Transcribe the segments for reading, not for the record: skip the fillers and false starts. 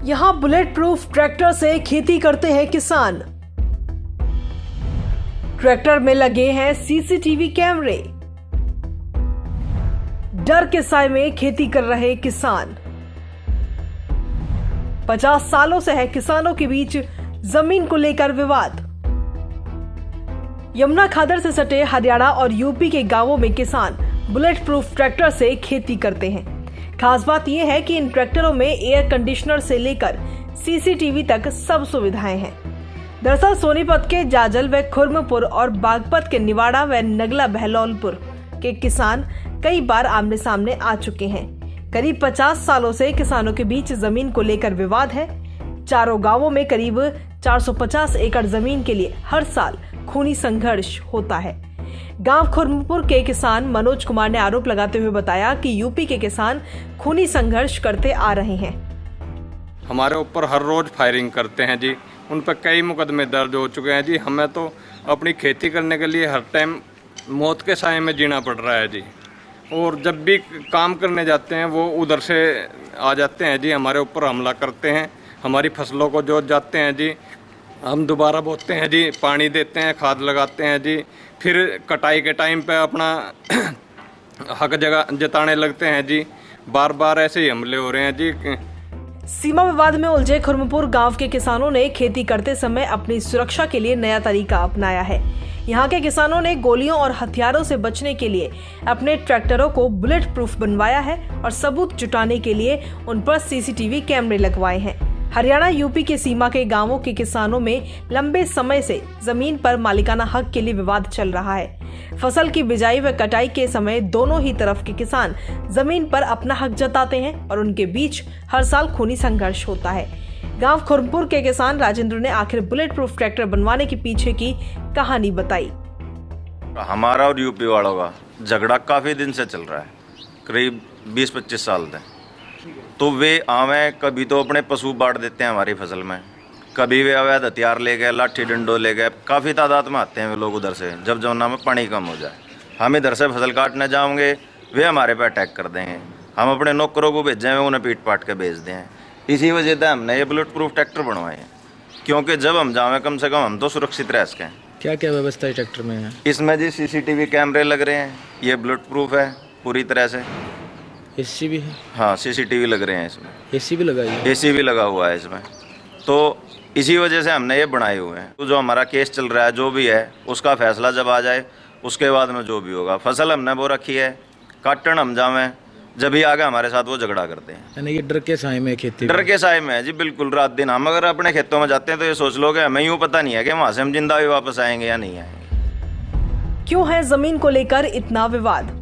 यहां bullet proof tractor से खेती करते हैं किसान। ट्रैक्टर में लगे हैं सीसीटीवी कैमरे। डर के साए में खेती कर रहे किसान। 50 सालों से है किसानों के बीच जमीन को लेकर विवाद। यमुना खादर से सटे हरियाणा और यूपी के गांवों में किसान बुलेट प्रूफ ट्रैक्टर से खेती करते हैं। खास बात यह है कि इन ट्रैक्टरों में एयर कंडीशनर से लेकर सीसीटीवी तक सब सुविधाएं हैं। दरअसल सोनीपत के जाजल व खुर्मपुर और बागपत के निवाड़ा व नगला बहलोलपुर के किसान कई बार आमने सामने आ चुके हैं। करीब 50 सालों से किसानों के बीच जमीन को लेकर विवाद है। चारों गांवों में करीब 450 एकड़ जमीन के लिए हर साल खूनी संघर्ष होता है। गांव खुर्मपुर के किसान मनोज कुमार ने आरोप लगाते हुए बताया कि यूपी के किसान खूनी संघर्ष करते आ रहे हैं। हमारे ऊपर हर रोज फायरिंग करते हैं जी। उन पर कई मुकदमे दर्ज हो चुके हैं जी। हमें तो अपनी खेती करने के लिए हर टाइम मौत के साए में जीना पड़ रहा है जी। और जब भी काम करने जाते हैं वो उधर से आ जाते हैं जी, हमारे ऊपर हमला करते हैं, हमारी फसलों को जोत जाते हैं जी। हम दोबारा बोते हैं जी, पानी देते हैं, खाद लगाते हैं जी, फिर कटाई के टाइम पे अपना हक जताने लगते हैं जी। बार बार ऐसे ही हमले हो रहे हैं जी। सीमा विवाद में उलझे खुर्मपुर गांव के किसानों ने खेती करते समय अपनी सुरक्षा के लिए नया तरीका अपनाया है। यहाँ के किसानों ने गोलियों और हथियारों से बचने के लिए अपने ट्रैक्टरों को बुलेट प्रूफ बनवाया है और सबूत जुटाने के लिए उन पर सीसीटीवी कैमरे लगवाए हैं। हरियाणा यूपी के सीमा के गांवों के किसानों में लंबे समय से जमीन पर मालिकाना हक के लिए विवाद चल रहा है। फसल की बिजाई व कटाई के समय दोनों ही तरफ के किसान जमीन पर अपना हक जताते हैं और उनके बीच हर साल खूनी संघर्ष होता है। गांव खुर्मपुर के किसान राजेंद्र ने आखिर बुलेट प्रूफ ट्रैक्टर बनवाने के पीछे की कहानी बताई। हमारा और यूपी वालों का झगड़ा काफी दिन से चल रहा है, करीब 20-25 साल से। तो वे आवे कभी तो अपने पशु बांट देते हैं हमारी फसल में, कभी वे अवैध हथियार ले गए, लाठी डंडो ले गए। काफ़ी तादाद में आते हैं वे लोग उधर से। जब जमुना में पानी कम हो जाए, हम इधर से फसल काटने जाओगे, वे हमारे पे अटैक कर देंगे। हम अपने नौकरों को भेजें, वे उन्हें पीट पाट के भेज दें। इसी वजह से हमने ये बुलेट प्रूफ ट्रैक्टर बनवाए हैं, क्योंकि जब हम जाएँ कम से कम हम तो सुरक्षित रह सकें। क्या क्या व्यवस्था है ट्रैक्टर में है? इसमें जी सीसीटीवी कैमरे लग रहे हैं, ये बुलेट प्रूफ है पूरी तरह से। एसी भी है? हाँ, सीसीटीवी लग रहे हैं इसमें। एसी भी लगा है? एसी भी लगा हुआ है इसमें। तो इसी वजह से हमने ये बनाए हुए हैं। तो जो हमारा केस चल रहा है, जो भी है, उसका फैसला जब आ जाए उसके बाद में जो भी होगा। फसल हमने वो रखी है, काटन हम जावें, जब भी आगे हमारे साथ वो झगड़ा करते हैं। यानी ये डर के साए में खेती? डर के साए में है जी, बिल्कुल। रात दिन हम अगर अपने खेतों में जाते हैं तो ये सोच लो कि हमें यूँ पता नहीं है कि वहाँ से हम जिंदा भी वापस आएंगे या नहीं आएंगे। क्यों है जमीन को लेकर इतना विवाद?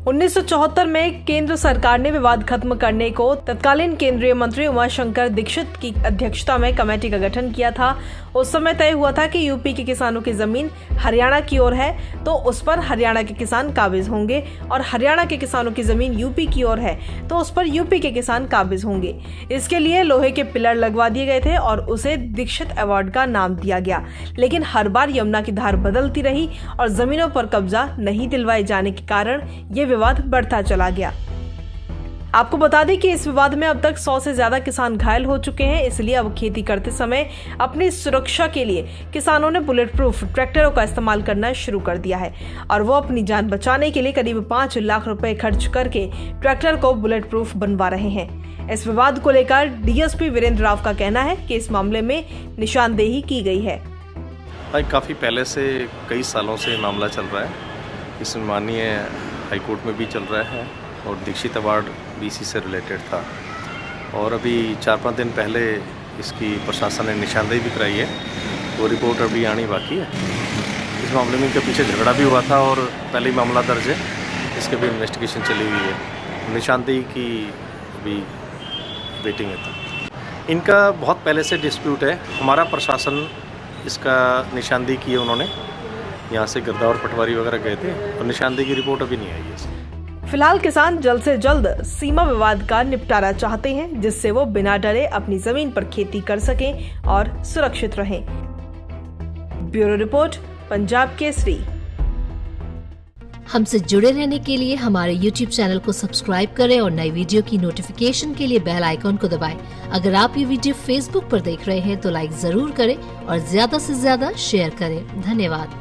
1974 में केंद्र सरकार ने विवाद खत्म करने को तत्कालीन केंद्रीय मंत्री उमाशंकर दीक्षित की अध्यक्षता में कमेटी का गठन किया था। उस समय तय हुआ था कि यूपी के किसानों की जमीन हरियाणा की ओर है तो उस पर हरियाणा के किसान काबिज होंगे, और हरियाणा के किसानों की जमीन यूपी की ओर है तो उस पर यूपी के किसान काबिज होंगे। इसके लिए लोहे के पिलर लगवा दिए गए थे और उसे दीक्षित अवार्ड का नाम दिया गया। लेकिन हर बार यमुना की धार बदलती रही और जमीनों पर कब्जा नहीं दिलवाए जाने के कारण ये विवाद बढ़ता चला गया। आपको बता दें कि इस विवाद में अब तक 100 से ज्यादा किसान घायल हो चुके हैं। इसलिए अब खेती करते समय अपनी सुरक्षा के लिए किसानों ने बुलेट प्रूफ ट्रैक्टरों का इस्तेमाल करना शुरू कर दिया है और वो अपनी जान बचाने के लिए करीब 5 लाख रुपए खर्च करके ट्रैक्टर को बुलेट प्रूफ बनवा रहे हैं। इस विवाद को लेकर डीएसपी वीरेंद्र राव का कहना है कि इस मामले में निशानदेही की गई है। काफ़ी पहले से, कई सालों से मामला चल रहा है। इस माननीय हाईकोर्ट में भी चल रहा है और दीक्षित अवार्ड भी इसी से रिलेटेड था। और अभी 4-5 दिन पहले इसकी प्रशासन ने निशानदेही भी कराई है, वो रिपोर्ट अभी आनी बाकी है। इस मामले में इनके पीछे झगड़ा भी हुआ था और पहले ही मामला दर्ज है, इसके भी इन्वेस्टिगेशन चली हुई है। निशानदेही की अभी वेटिंग है। तो इनका बहुत पहले से डिस्प्यूट है। हमारा प्रशासन इसका निशानदेही की है, उन्होंने यहाँ से गिरदा और पटवारी वगैरह गए थे और निशानदेही की रिपोर्ट अभी नहीं आई है। फिलहाल किसान जल्द से जल्द सीमा विवाद का निपटारा चाहते हैं, जिससे वो बिना डरे अपनी जमीन पर खेती कर सकें और सुरक्षित रहें। Bureau report, Punjab Kesari. हमसे जुड़े रहने के लिए हमारे YouTube चैनल को सब्सक्राइब करें और नई वीडियो की नोटिफिकेशन के लिए बेल आइकॉन को दबाएं। अगर आप ये वीडियो Facebook पर देख रहे हैं तो लाइक जरूर करें और ज्यादा से ज्यादा शेयर करें। धन्यवाद।